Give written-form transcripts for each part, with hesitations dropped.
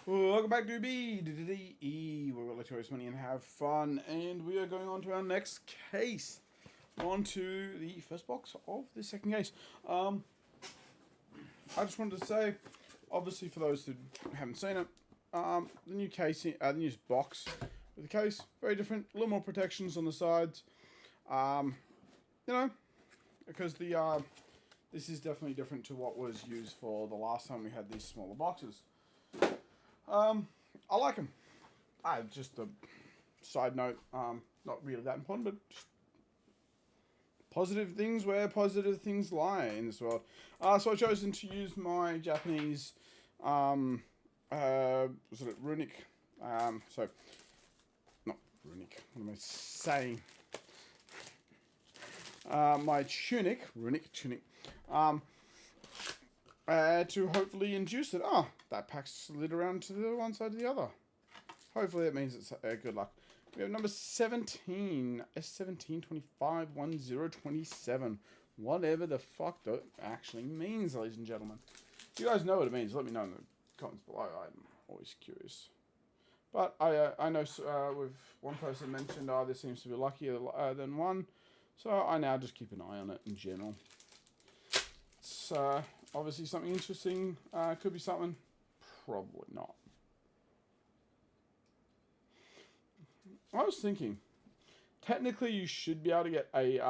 Welcome back to BDDE, where we like to raise money and have fun. And we are going on to our next case. On to the first box of the second case. I just wanted to say, obviously for those who haven't seen it, the new case, the new box with the case, very different. A little more protections on the sides. Because this is definitely different to what was used for the last time we had these smaller boxes. I like them. Just a side note, not really that important, but just positive things where positive things lie in this world. So I've chosen to use my Japanese, was it runic? Not runic, what am I saying? My runic tunic, to hopefully induce it. Oh, that pack slid around to the one side to the other. Hopefully that means it's good luck. We have number 17, S17251027. Whatever the fuck that actually means, ladies and gentlemen. If you guys know what it means, let me know in the comments below. I'm always curious. But I know with one person mentioned, this seems to be luckier than one. So I now just keep an eye on it in general. It's obviously something interesting. Could be something. Probably not. I was thinking, technically you should be able to get a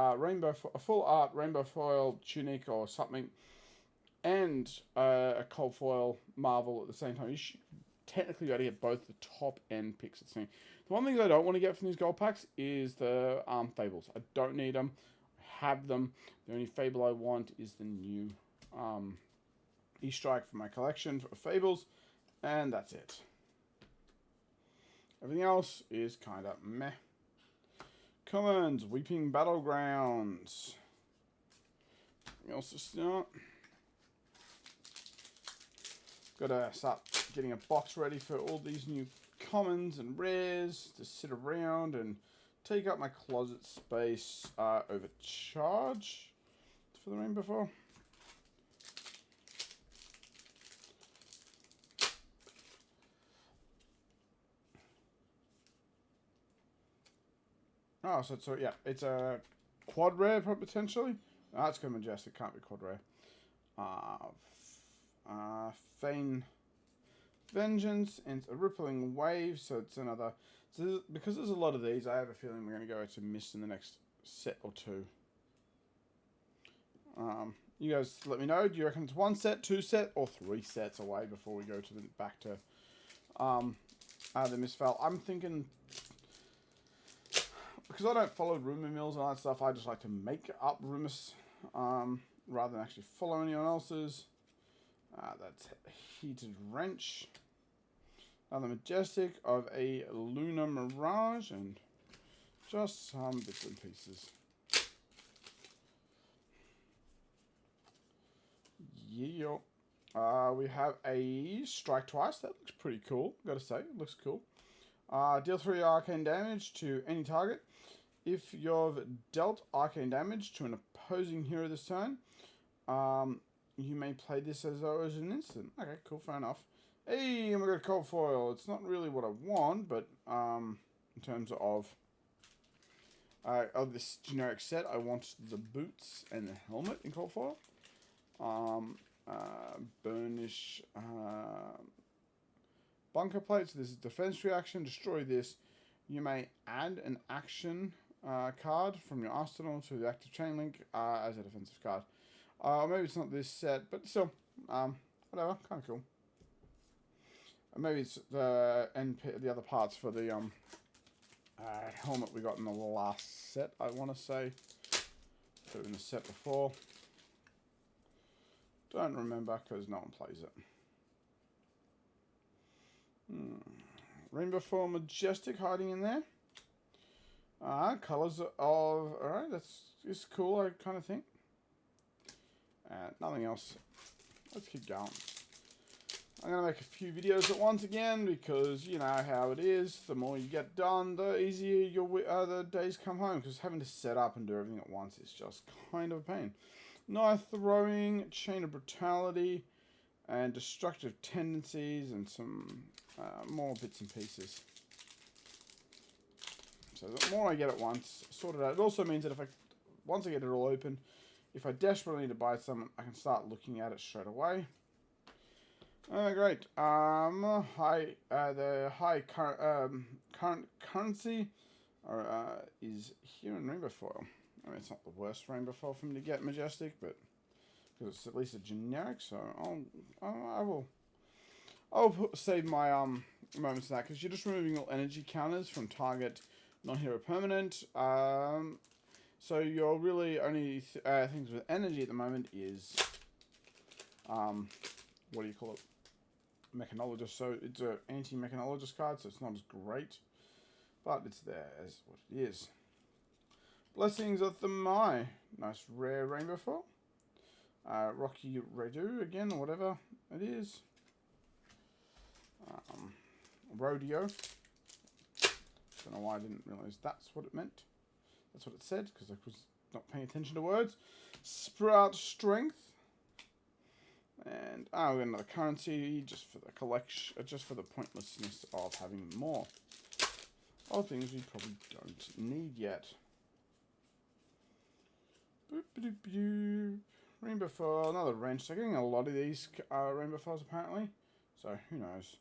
full art rainbow foil tunic or something, and a cold foil Marvel at the same time. You should technically be able to get both the top end picks at the same. The one thing I don't want to get from these gold packs is the fables. I don't need them. I have them. The only fable I want is the new E-Strike for my collection of fables, and that's it. Everything else is kind of meh. Commons, Weeping Battlegrounds. Anything else to start? Gotta start getting a box ready for all these new commons and rares to sit around and take up my closet space. Overcharge for the rainbow foil. Oh, so yeah, it's a quad rare potentially. Oh, that's good majestic, can't be quad rare. Feign Vengeance and a Rippling Wave, so it's another. So because there's a lot of these, I have a feeling we're going to go to Mist in the next set or two. You guys let me know. Do you reckon it's 1 set, 2 set, or 3 sets away before we go to back to the Mistfell? I'm thinking, because I don't follow rumor mills and all that stuff, I just like to make up rumors rather than actually follow anyone else's. That's Heated Wrench. Another Majestic of a Lunar Mirage, and just some bits and pieces. Yeah. We have a Strike Twice. That looks pretty cool, gotta say. It looks cool. Deal 3 arcane damage to any target. If you've dealt arcane damage to an opposing hero this turn, you may play this as though it was an instant. Okay, cool, fair enough. Hey, and we got a cold foil. It's not really what I want, but in terms of this generic set, I want the boots and the helmet in cold foil. Burnish bunker plate. So this is defense reaction. Destroy this. You may add an action card from your arsenal to the active chain link as a defensive card. Maybe it's not this set, but still, whatever, kind of cool. Maybe it's the other parts for the helmet we got in the last set, I want to say. So in the set before. Don't remember because no one plays it. Rainbow Foil Majestic hiding in there. Colors of... Alright, that's cool, I kind of think. Nothing else. Let's keep going. I'm going to make a few videos at once again because you know how it is. The more you get done, the easier your the days come home, because having to set up and do everything at once is just kind of a pain. Knife Throwing, Chain of Brutality, and destructive tendencies, and some more bits and pieces. So the more I get at once, sort it out. It also means that once I get it all open, if I desperately need to buy some, I can start looking at it straight away. Great. The high current currency is here in rainbow foil. I mean, it's not the worst rainbow foil for me to get majestic, but because it's at least a generic, so I'll save my moments to that, because you're just removing all energy counters from target non-hero permanent. So your really only things with energy at the moment is what do you call it? Mechanologist. So it's an anti-mechanologist card, so it's not as great, but it's there as what it is. Blessings of the Mai. Nice rare rainbow foil. Rocky Redo again, or whatever it is. Rodeo. Don't know why I didn't realize that's what it meant. That's what it said, because I was not paying attention to words. Sprout Strength. And we got another currency just for the collection, just for the pointlessness of having more. All things we probably don't need yet. Boop, boop, boop. Rainbow foil, another wrench. So getting a lot of these rainbow foils apparently. So who knows?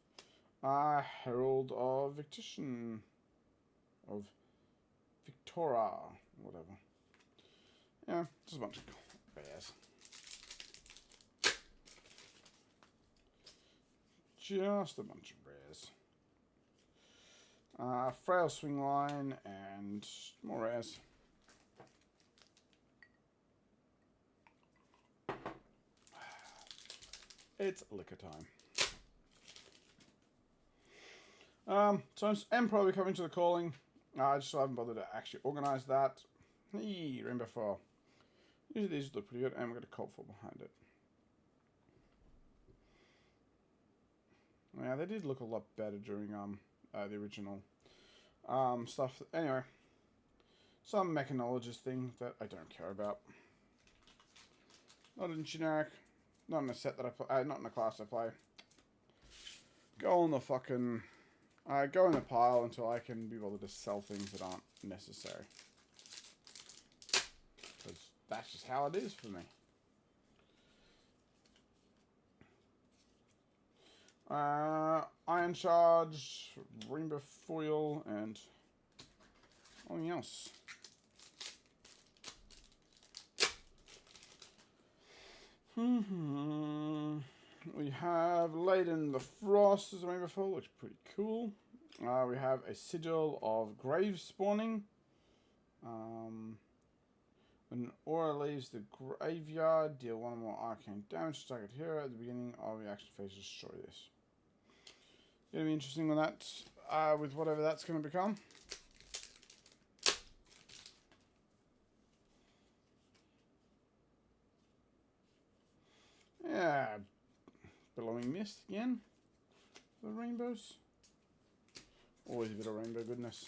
Herald of Victician. Of Victora. Whatever. Yeah, just a bunch of bears. Just a bunch of rares. Frail Swing Line and more rares. It's liquor time. So I'm probably coming to the calling. I just haven't bothered to actually organise that. Hey, Rainbow Foil. Usually these look pretty good, and we've got a cold foil behind it. Yeah, they did look a lot better during the original stuff. Anyway, some mechanologist thing that I don't care about. Not in generic, not in a set that I play, not in a class I play. Go on the fucking, go in the pile until I can be able to sell things that aren't necessary. Because that's just how it is for me. Iron Charge, Rainbow Foil, and something else. We have Laden the Frost as a Rainbow Foil, looks pretty cool. We have a Sigil of Grave Spawning. When an aura leaves the graveyard, deal one or more arcane damage to target hero at the beginning of the action phase to destroy this. Gonna be interesting when that's with whatever that's gonna become. Yeah, Billowing Mist again. The rainbows. Always a bit of rainbow goodness.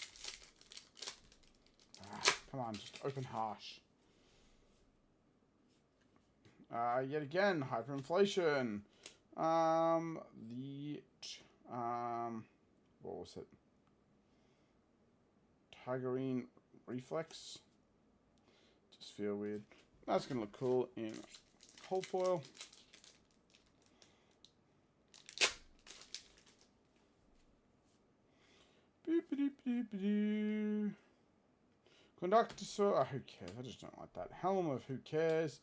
Come on, just open harsh. Yet again, hyperinflation. What was it? Tigerine Reflex. Just feel weird. That's gonna look cool in cold foil. Conductor, who cares? I just don't like that. Helm of who cares?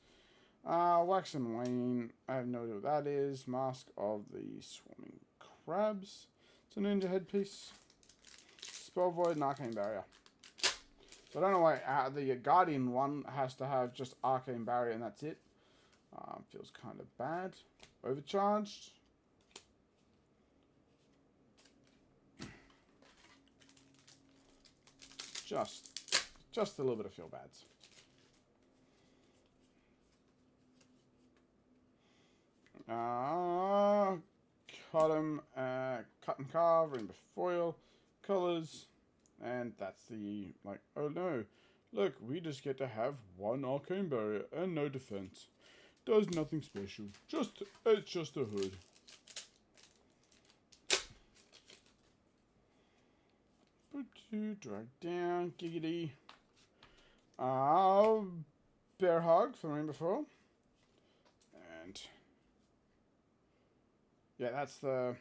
Wax and Wane, I have no idea what that is. Mask of the Swarming Crabs. It's a ninja headpiece. Spell Void and Arcane Barrier. So I don't know why the Guardian one has to have just Arcane Barrier and that's it. Feels kind of bad. Overcharged. Just a little bit of feel bads. Cut and carve, rainbow foil, colors, and that's the, like, oh no, look, we just get to have one arcane barrier and no defense. Does nothing special. It's just a hood. Drag down, giggity. Bear hug from Rain before. And yeah, that's the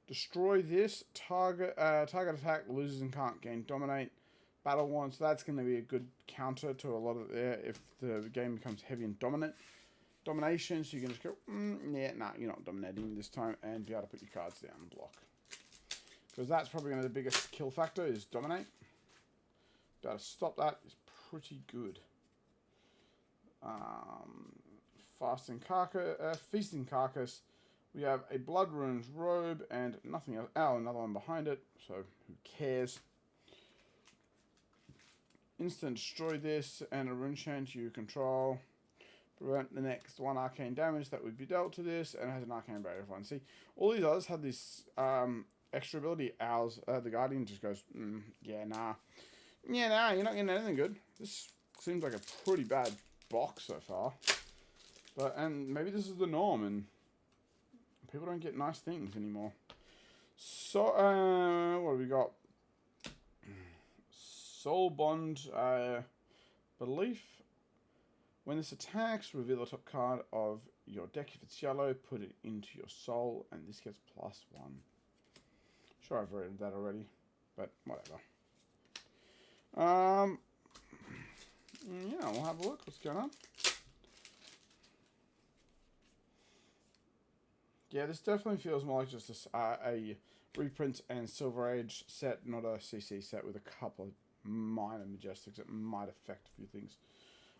destroy this target attack, loses and can't gain dominate. Battle one, so that's going to be a good counter to a lot of if the game becomes heavy and domination. So you can just go, yeah, nah, you're not dominating this time, and be able to put your cards down and block. Because that's probably going to be the biggest kill factor is dominate. Be able to stop that is pretty good. Feasting Carcass. We have a Blood Runes Robe and nothing else. Oh, another one behind it. So who cares? Instant destroy this and a rune chain you control. Prevent the next one arcane damage that would be dealt to this, and it has an arcane barrier of one. See, all these others have this extra ability. Ours, the Guardian just goes, yeah, nah. Yeah, nah, you're not getting anything good. This seems like a pretty bad box so far. And maybe this is the norm, and people don't get nice things anymore. So, what have we got? Soul Bond Belief. When this attacks, reveal the top card of your deck. If it's yellow, put it into your soul, and this gets +1. Sure, I've read that already, but whatever. Yeah, we'll have a look. What's going on? Yeah, this definitely feels more like just a reprint and Silver Age set, not a CC set with a couple of minor majestics that might affect a few things.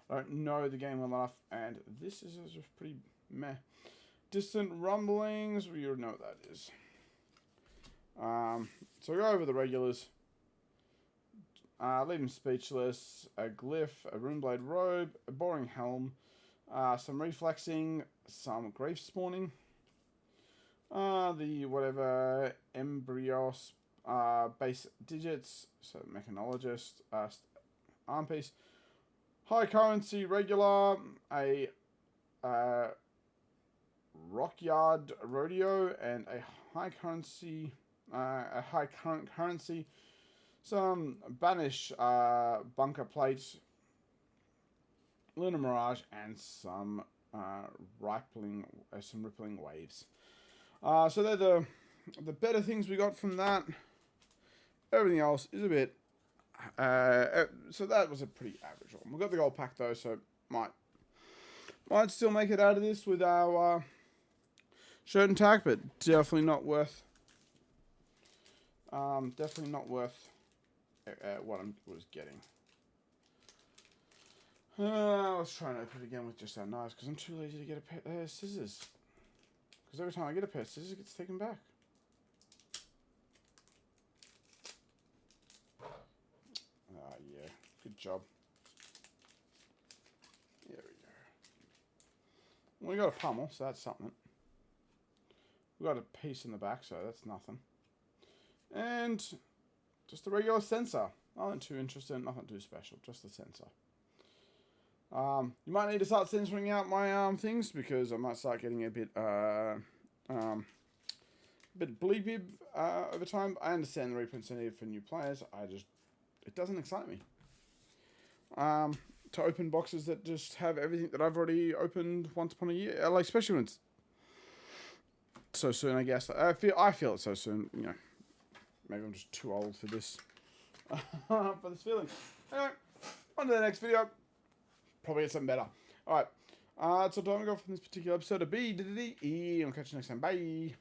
I don't know the game well enough, and this is just pretty meh. Distant Rumblings, we already know what that is. So we go over the regulars. Leave them speechless. A Glyph, a Runeblade Robe, a Boring Helm, some Reflexing, some Grave Spawning. The whatever Embryos base digits, so Mechanologist, arm piece, high currency regular, a Rockyard Rodeo, and a high currency, currency, some Banish bunker plates, Lunar Mirage, and some rippling waves. So they're the better things we got from that. Everything else is a bit. So that was a pretty average one. We got the gold pack though, so might still make it out of this with our shirt and tag, but definitely not worth. Definitely not worth what I was getting. Let's try and open it again with just our knives because I'm too lazy to get a pair of scissors. Because every time I get a pair of scissors, it gets taken back. Yeah. Good job. There we go. Well, we got a pummel, so that's something. We got a piece in the back, so that's nothing. And just a regular sensor. Nothing too interesting, nothing too special. Just the sensor. You might need to start censoring out my things because I might start getting a bit bleepy over time. I understand the reprints are needed for new players. It doesn't excite me. To open boxes that just have everything that I've already opened once upon a year, like especially when it's so soon. I guess I feel it so soon. You know, maybe I'm just too old for this for this feeling. Anyway, on to the next video. Probably get something better. Alright. That's all time we got from this particular episode of B. I'll catch you next time. Bye.